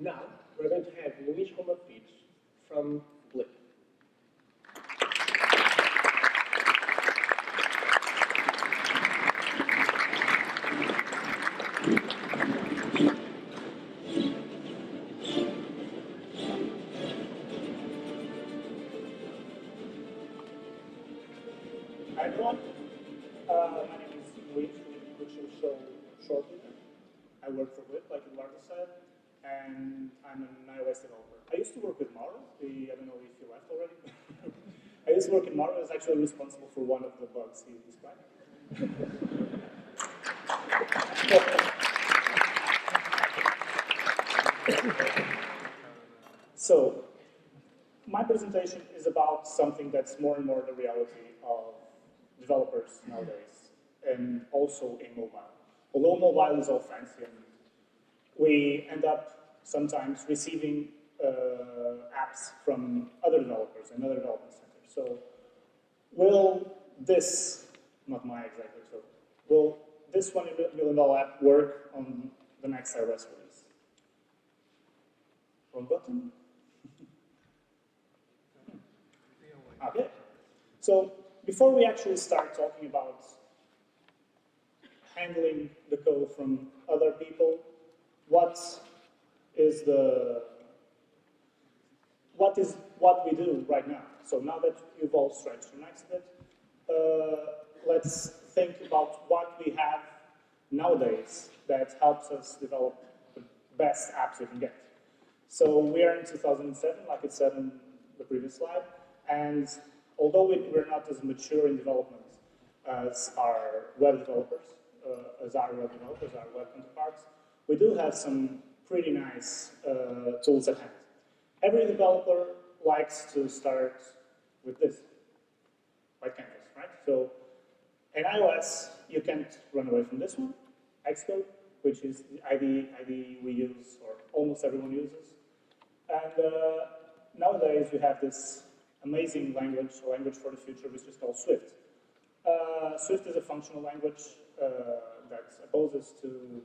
Now, we're going to have Luís Roma Pires from Blip. Hi everyone, my name is Luís, which will show shortly. I work for Blip, like Eduardo said, and I'm an iOS developer. I used to work with Mauro, I don't know if he left already. I used to work in Mauro, I was actually responsible for one of the bugs he described. So, my presentation is about something that's more and more the reality of developers nowadays, and also in mobile. Although mobile is all fancy, and we end up sometimes receiving apps from other developers and other development centers. So, will this, not my exactly, so will this $1 million app work on the next iOS release? Wrong button? Okay. So, before we actually start talking about handling the code from other people, what we do right now? So now that you've all stretched your necks a bit, let's think about what we have nowadays that helps us develop the best apps we can get. So we are in 2007, like it said in the previous slide, and although we're not as mature in development as our web developers, our web counterparts, we do have some pretty nice tools at hand. Every developer likes to start with this, white canvas, right? So in iOS, you can't run away from this one, Xcode, which is the IDE we use, or almost everyone uses. And nowadays, we have this amazing language, a language for the future, which is called Swift. Swift is a functional language that opposes to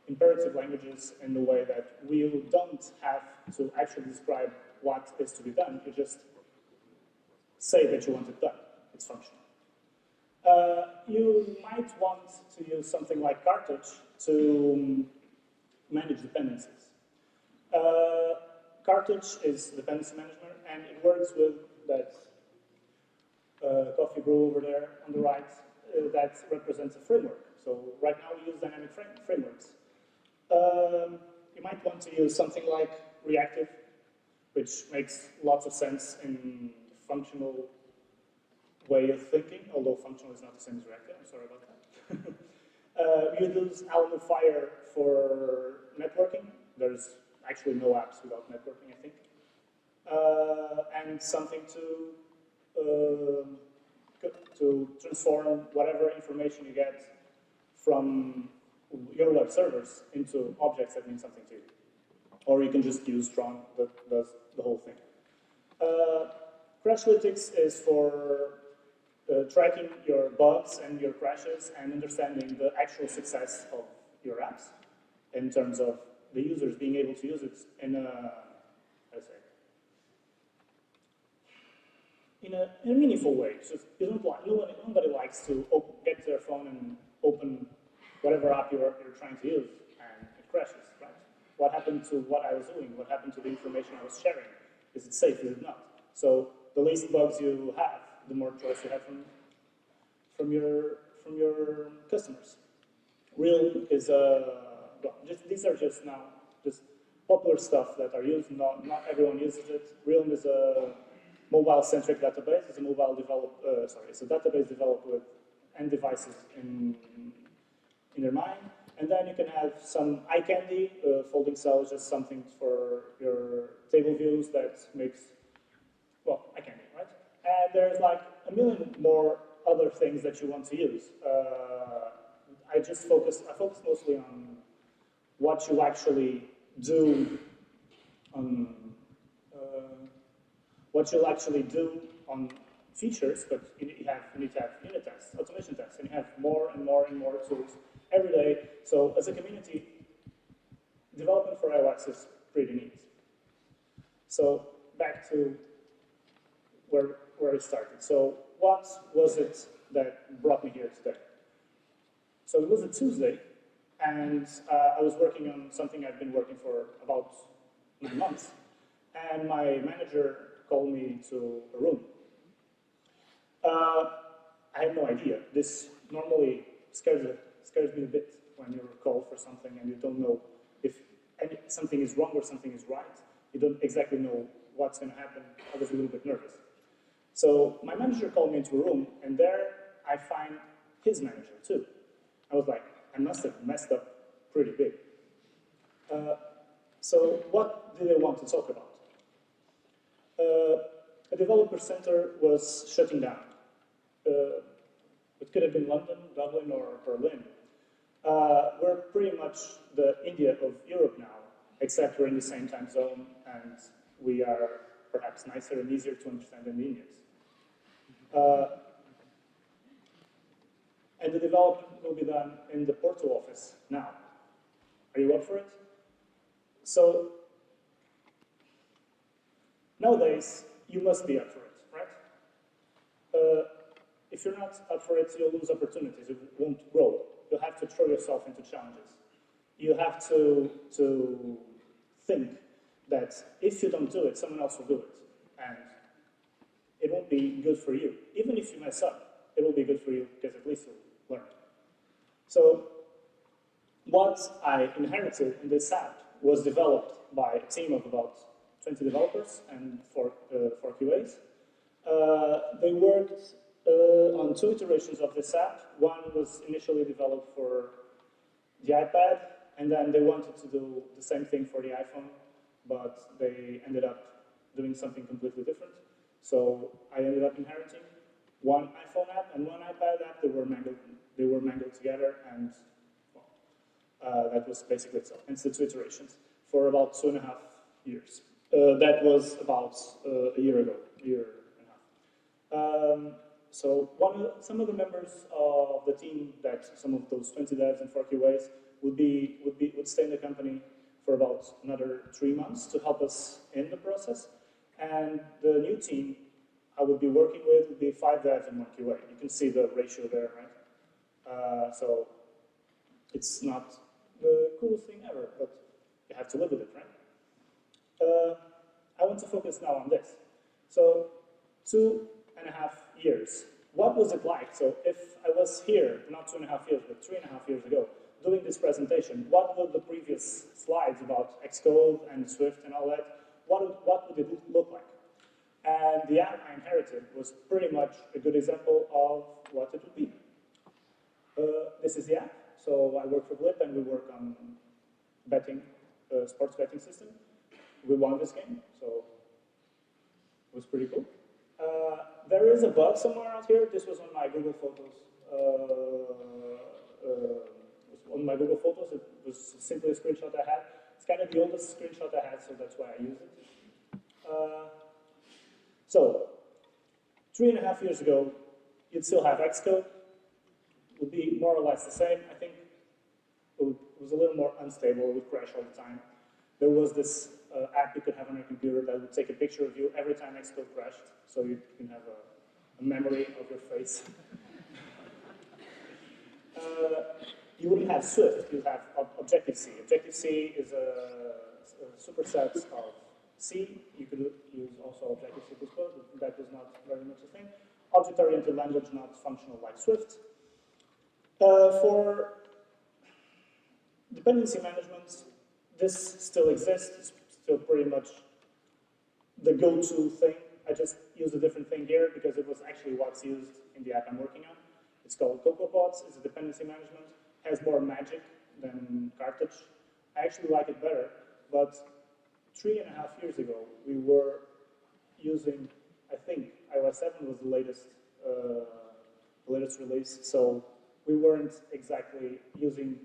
imperative languages in the way that we don't have to actually describe what is to be done. You just say that you want it done. It's functional. You might want to use something like Cartridge to manage dependencies. Cartridge is dependency management, and it works with that coffee brew over there on the right that represents a framework. So right now we use dynamic frameworks. You might want to use something like reactive, which makes lots of sense in functional way of thinking, although functional is not the same as reactive. I'm sorry about that. We use AlumniEI for networking. There's actually no apps without networking, I think. And something to transform whatever information you get from your web servers into objects that mean something to you. Or you can just use Tron that does the whole thing. Crashlytics is for tracking your bugs and your crashes and understanding the actual success of your apps in terms of the users being able to use it in a, in a meaningful way. So nobody likes to get their phone and open whatever app you're trying to use and it crashes, right? What happened to what I was doing? What happened to the information I was sharing? Is it safe? Is it not? So the least bugs you have, the more choice you have from your customers. Realm is these are just popular stuff that are used. Not everyone uses it. Realm is a mobile-centric database. It's a database developed with end devices in their mind. And then you can have some eye candy. Folding cell is just something for your table views that makes, well, eye candy, right? And there's like a million more other things that you want to use. I focus mostly on what you actually do on features, but you need to have unit tests, automation tests, and you have more and more and more tools every day. So as a community, development for iOS is pretty neat. So back to where it started. So what was it that brought me here today? So it was a Tuesday, and I was working on something I've been working for about 9 months, and my manager called me to a room. I had no idea. This normally scares me a bit when you're called for something and you don't know if something is wrong or something is right. You don't exactly know what's going to happen. I was a little bit nervous. So my manager called me into a room, and there I find his manager too. I was like, I must have messed up pretty big. So what did they want to talk about? A developer center was shutting down. It could have been London, Dublin, or Berlin. We're pretty much the India of Europe now, except we're in the same time zone, and we are perhaps nicer and easier to understand than the Indians. And the development will be done in the Porto office now. Are you up for it? So, nowadays, you must be up for it, right? If you're not up for it, you'll lose opportunities. It won't grow. You'll have to throw yourself into challenges. You have to think that if you don't do it, someone else will do it. And it won't be good for you. Even if you mess up, it will be good for you because at least you'll learn. So what I inherited in this app was developed by a team of about 20 developers and 4 QAs. They worked on 2 iterations of this app. One was initially developed for the iPad, and then they wanted to do the same thing for the iPhone, but they ended up doing something completely different. So I ended up inheriting one iPhone app and one iPad app. They were mangled together, and well, that was basically it. So hence the 2 iterations for about 2.5 years. That was about a year ago, a year and a half. So some of the members of the team, that some of those 20 devs and 4 QAs would stay in the company for about another 3 months to help us in the process. And the new team I would be working with would be 5 devs and 1 QA. You can see the ratio there, right? So it's not the coolest thing ever, but you have to live with it, right? I want to focus now on this. So 2.5 years. What was it like? So if I was here, not 2.5 years, but 3.5 years ago, doing this presentation, what would the previous slides about Xcode and Swift and all that, what would it look like? And the app I inherited was pretty much a good example of what it would be. This is the app. So I work for Blip, and we work on betting, sports betting system. We won this game, so it was pretty cool. There is a bug somewhere out here. This was on my Google Photos. On my Google Photos, it was simply a screenshot I had. It's kind of the oldest screenshot I had, so that's why I used it. So, 3.5 years ago, you'd still have Xcode. It would be more or less the same. I think it was a little more unstable. It would crash all the time. There was this app you could have on your computer that would take a picture of you every time Xcode crashed, so you can have a memory of your face. You wouldn't have Swift, you'd have Objective-C. Objective-C is a superset of C. You could use also Objective-C++, but that was not very much a thing. Object-oriented language, not functional like Swift. For dependency management, this still exists. It's still pretty much the go-to thing. I just use a different thing here because it was actually what's used in the app I'm working on. It's called CocoaPods. It's a dependency management. It has more magic than Carthage. I actually like it better, but 3.5 years ago, we were using, I think, iOS 7 was the latest release, so we weren't exactly using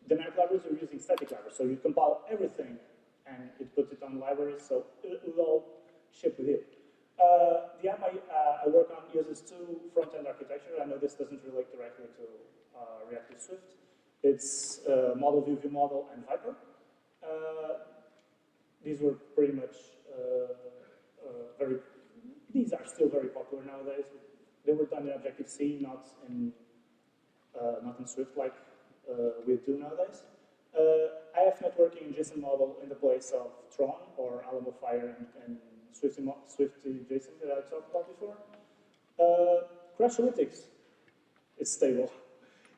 dynamic libraries, we were using static libraries. So you compile everything and it puts it on libraries, so it will all ship with you. The app I work on uses 2 front-end architecture. I know this doesn't relate directly to Reactive Swift. It's model view, view model, and Viper. These were pretty much these are still very popular nowadays. They were done in Objective-C, not in Swift like we do nowadays. IF networking in JSON model in the place of Tron or AlumniEI and Swifty JSON that I talked about before. Crashlytics, it's stable.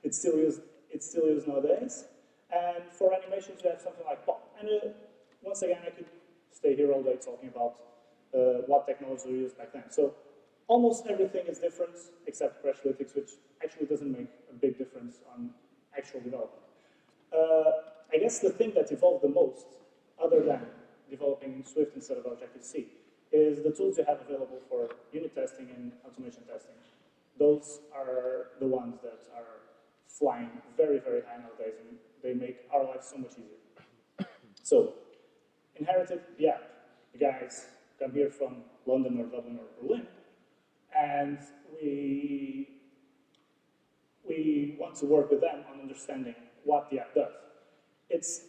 It's still used nowadays. And for animations, we have something like POP. And once again, I could stay here all day talking about what technology we used back then. So almost everything is different except Crashlytics, which actually doesn't make a big difference on actual development. I guess the thing that evolved the most, other than developing in Swift instead of Objective-C, is the tools you have available for unit testing and automation testing. Those are the ones that are flying very, very high nowadays, and they make our lives so much easier. So, inherited the app. The guys come here from London or Dublin or Berlin, and we want to work with them on understanding what the app does. It's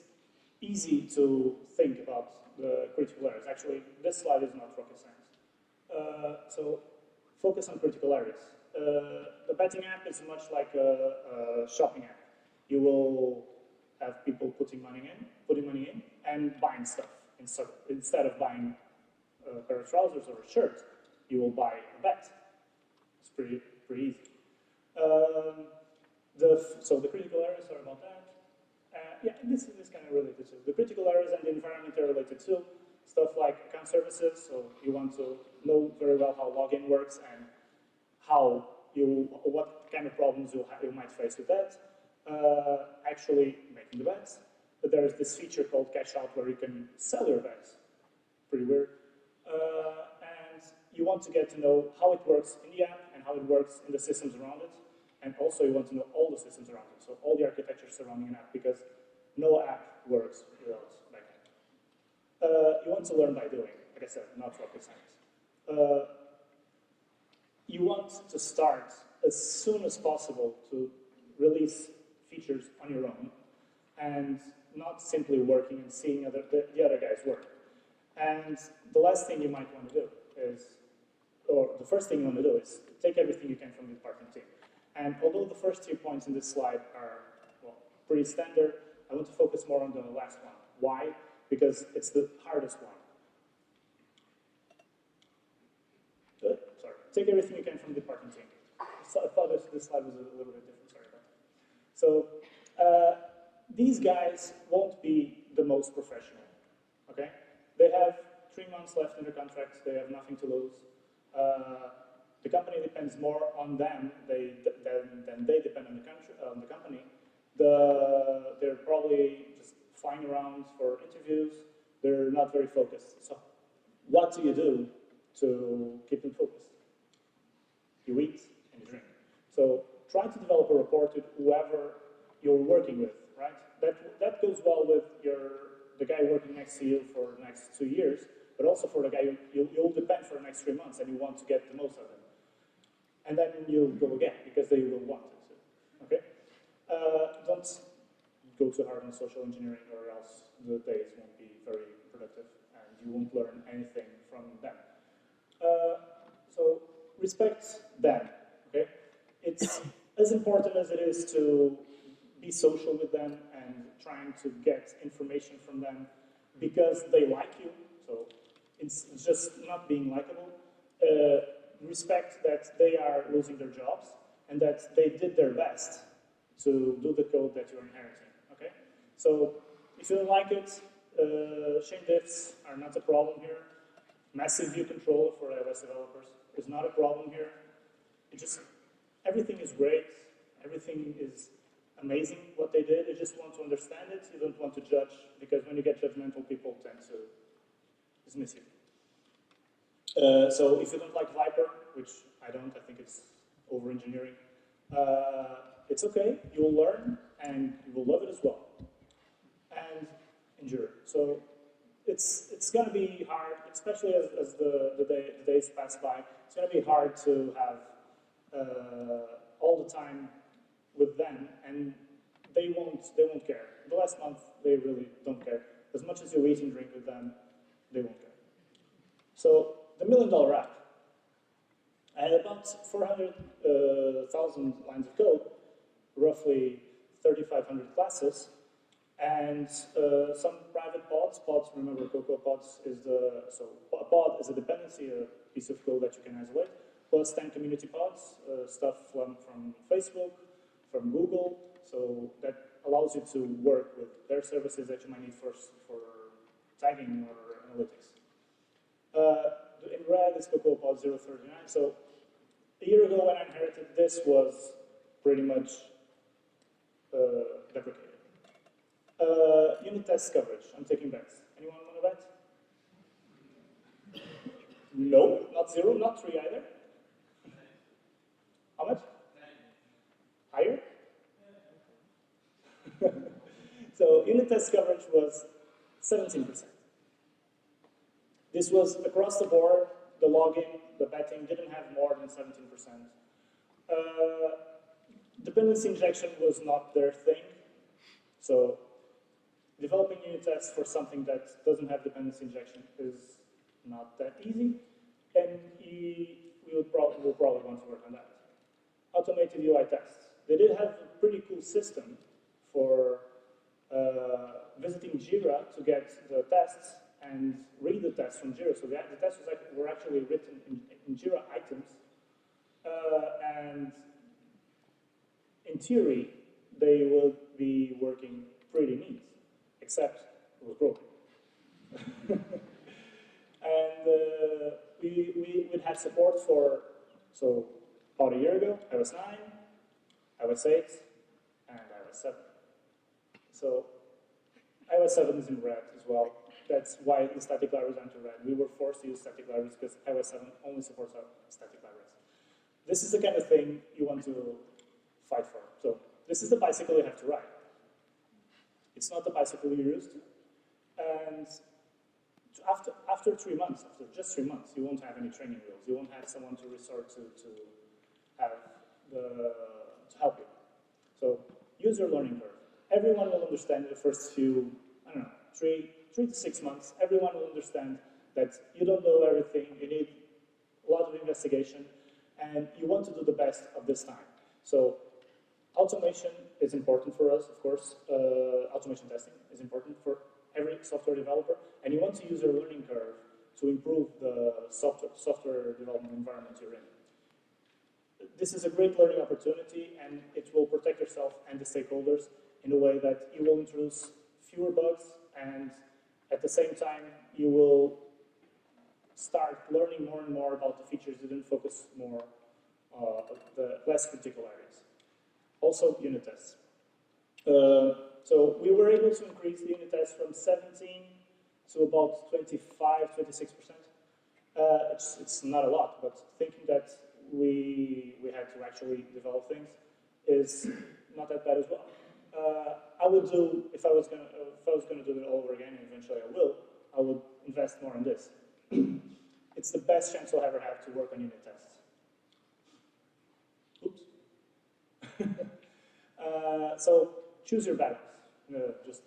easy to think about the critical areas. Actually, this slide is not rocket science. So focus on critical areas. The betting app is much like a shopping app. You will have people putting money in, and buying stuff. Instead of buying a pair of trousers or a shirt, you will buy a bet. It's pretty easy. So the critical areas are about that. Yeah, this is kind of related to the critical areas, and the environment are related to stuff like account services. So you want to know very well how login works and what kind of problems you might face with that. Actually making the bets. But there is this feature called cash out where you can sell your bets. Pretty weird. And you want to get to know how it works in the app and how it works in the systems around it. And also you want to know all the systems around it, so all the architecture surrounding an app, because no app works without backend. You want to learn by doing, like I said, not rocket science. You want to start as soon as possible to release features on your own, and not simply working and seeing the other guys work. And the last thing you might want to do is, or the first thing you want to do is take everything you can from the department team. And although the first 2 points in this slide are, well, pretty standard, I want to focus more on the last one. Why? Because it's the hardest one. Good? Sorry. Take everything you can from the department team. So I thought this slide was a little bit different. Sorry about that. So these guys won't be the most professional. Okay? They have 3 months left in their contracts. They have nothing to lose. The company depends more on them than they depend on the company. They're probably just flying around for interviews. They're not very focused. So what do you do to keep them focused? You eat and you drink. So try to develop a rapport with whoever you're working with, right? That goes well with the guy working next to you for the next 2 years, but also for the guy you'll depend for the next 3 months, and you want to get the most of them. And then you'll go again, because they will want it to, okay? Don't go too hard on social engineering, or else the days won't be very productive, and you won't learn anything from them. So respect them, okay? It's as important as it is to be social with them and trying to get information from them because they like you. So it's just not being likable. Respect that they are losing their jobs and that they did their best to do the code that you're inheriting, okay? So if you don't like it, chain diffs are not a problem here. Massive view controller for iOS developers is not a problem here. Everything is great. Everything is amazing what they did. You just want to understand it. You don't want to judge, because when you get judgmental, people tend to dismiss you. So if you don't like Viper, which I don't, I think it's over-engineering, it's okay. You will learn, and you will love it as well. And endure. So it's going to be hard, especially as the days pass by. It's going to be hard to have all the time with them, and they won't care. The last month, they really don't care. As much as you eat and drink with them, they won't care. So the $1 million app. I had about 400,000 lines of code, roughly 3,500 classes, and some private pods. Pods, remember, Cocoa pods is a pod is a dependency, a piece of code that you can isolate, plus 10 community pods, stuff from Facebook, from Google, so that allows you to work with their services that you might need for tagging or analytics. In red is Cocoa pod 039, so a year ago when I inherited this was pretty much deprecated. Unit test coverage, I'm taking bets. Anyone want to bet? No, not 0, not 3 either. How much? 9. Higher? So unit test coverage was 17%. This was across the board. The logging, the betting didn't have more than 17%. Dependency injection was not their thing. So developing unit tests for something that doesn't have dependency injection is not that easy. And we'll probably want to work on that. Automated UI tests. They did have a pretty cool system for visiting Jira to get the tests and read the tests from Jira. So the tests were actually written in Jira items. And in theory, they would be working pretty neat, except it was broken. And we would have support for, so about a year ago, iOS 9, iOS 8, and iOS 7. So iOS 7 is in red as well. That's why the static libraries aren't in red. We were forced to use static libraries because iOS 7 only supports static libraries. This is the kind of thing you want to fight for. So this is the bicycle you have to ride. It's not the bicycle you used. And after 3 months, after just 3 months, you won't have any training wheels. You won't have someone to resort to help you. So user learning curve. Everyone will understand in the first few, I don't know, 3 to 6 months, everyone will understand that you don't know everything, you need a lot of investigation, and you want to do the best of this time. So automation is important for us, of course. Automation testing is important for every software developer, and you want to use your learning curve to improve the software development environment you're in. This is a great learning opportunity, and it will protect yourself and the stakeholders in a way that you will introduce fewer bugs, and at the same time, you will start learning more and more about the features you didn't focus more on the less critical areas. Also, unit tests. So we were able to increase the unit tests from 17 to about 25, 26%. It's not a lot, but thinking that we had to actually develop things is not that bad as well. I would do, if I was gonna do it all over again, and eventually I would invest more in this. It's the best chance I'll ever have to work on unit tests. Oops. So choose your battles. Just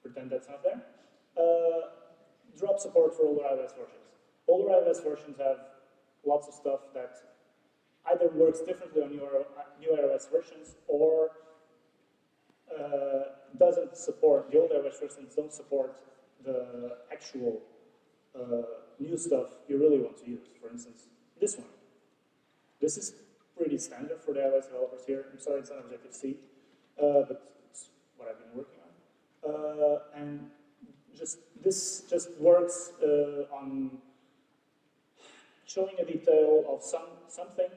pretend that's not there. Drop support for older iOS versions. Older iOS versions have lots of stuff that either works differently on new iOS versions or doesn't support, the old iOS versions don't support the actual new stuff you really want to use. For instance, this one. This is pretty standard for the iOS developers here. I'm sorry it's not Objective-C, but it's what I've been working on. And this just works on showing a detail of something,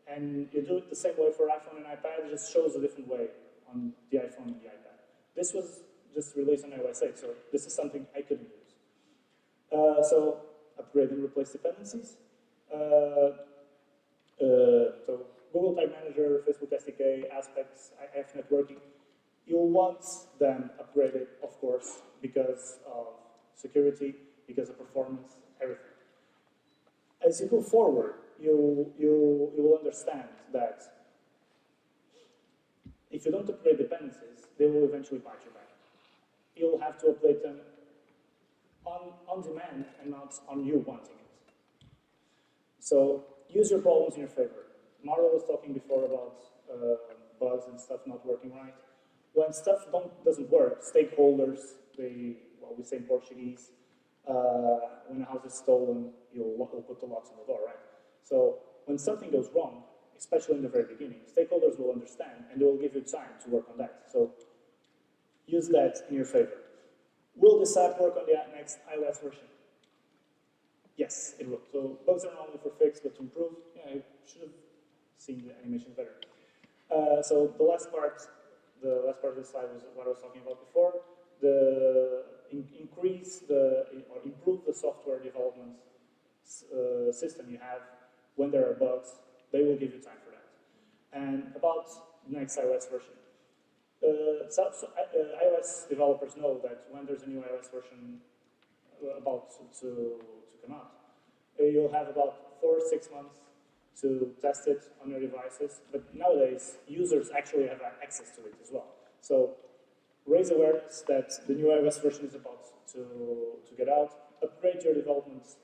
and you do it the same way for iPhone and iPad. It just shows a different way on the iPhone and the iPad. This was just released on iOS 8, so this is something I couldn't use. So upgrade and replace dependencies. So Google Tag Manager, Facebook SDK, Aspects, IF networking. You'll want them upgraded, of course, because of security, because of performance, everything. As you go forward, you will understand that if you don't upgrade dependencies, they will eventually bite you back. you'll have to update them on demand and not on you wanting it. So use your problems in your favor. Mario was talking before about bugs and stuff not working right. When stuff doesn't work, stakeholders, we say in Portuguese, when a house is stolen, you'll put the locks on the door, right? So when something goes wrong, especially in the very beginning, stakeholders will understand and they will give you time to work on that. So use that in your favor. Will this app work on the next iOS version? Yes, it will. So bugs are not only for fix, but to improve. Yeah, I should have seen the animation better. So the last part of this slide was what I was talking about before. Improve the software development system you have when there are bugs. They will give you time for that. And about the next iOS version. iOS developers know that when there's a new iOS version about to come out, you'll have about 4 or 6 months to test it on your devices. But nowadays, users actually have access to it as well. So raise awareness that the new iOS version is about to get out. Upgrade your development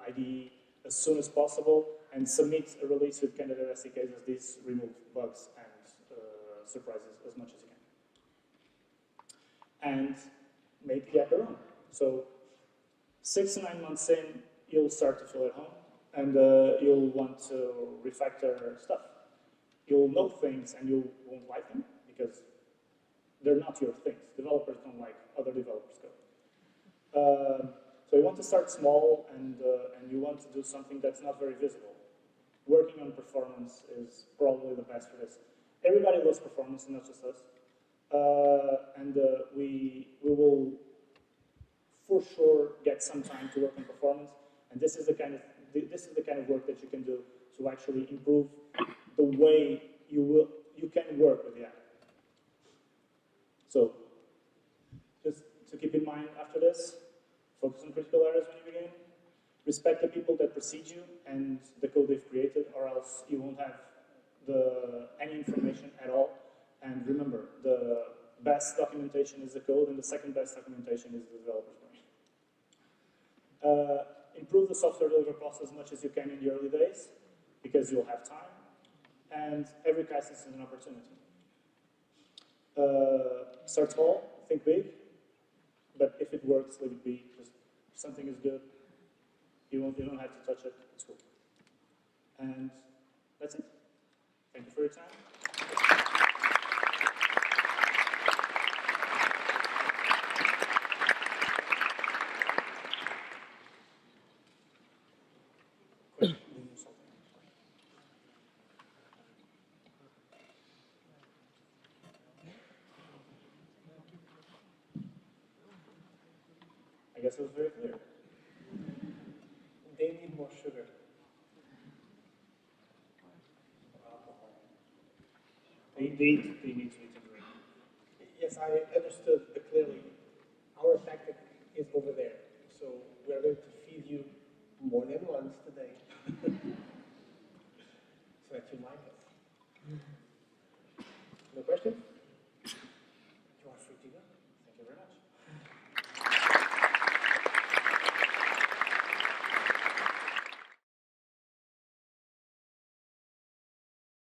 IDE as soon as possible, and submit a release with candidate SDKs as these remove bugs and surprises as much as you can. And make the app your own. So 6 to 9 months in, you'll start to feel at home, and you'll want to refactor stuff. You'll know things and you won't like them because they're not your things. Developers don't like other developers' code. So you want to start small, and you want to do something that's not very visible. Working on performance is probably the best for this. Everybody loves performance, and not just us. We will for sure get some time to work on performance, and this is the kind of work that you can do to actually improve the way you can work with the app. So just to keep in mind after this, focus on critical areas when you begin. Respect the people that precede you and the code they've created, or else you won't have any information at all. And remember, the best documentation is the code, and the second best documentation is the developer's brain. Improve the software delivery process as much as you can in the early days, because you'll have time, and every crisis is an opportunity. Start small, think big, but if it works, let it be. Just if something is good, you don't have to touch it, it's cool. And that's it. Thank you for your time. I guess it was very clear. They need more sugar. They need to eat and drink. Yes, I understood clearly. Our tactic is over there. So we are going to feed you more than once today. So that you like us. No questions?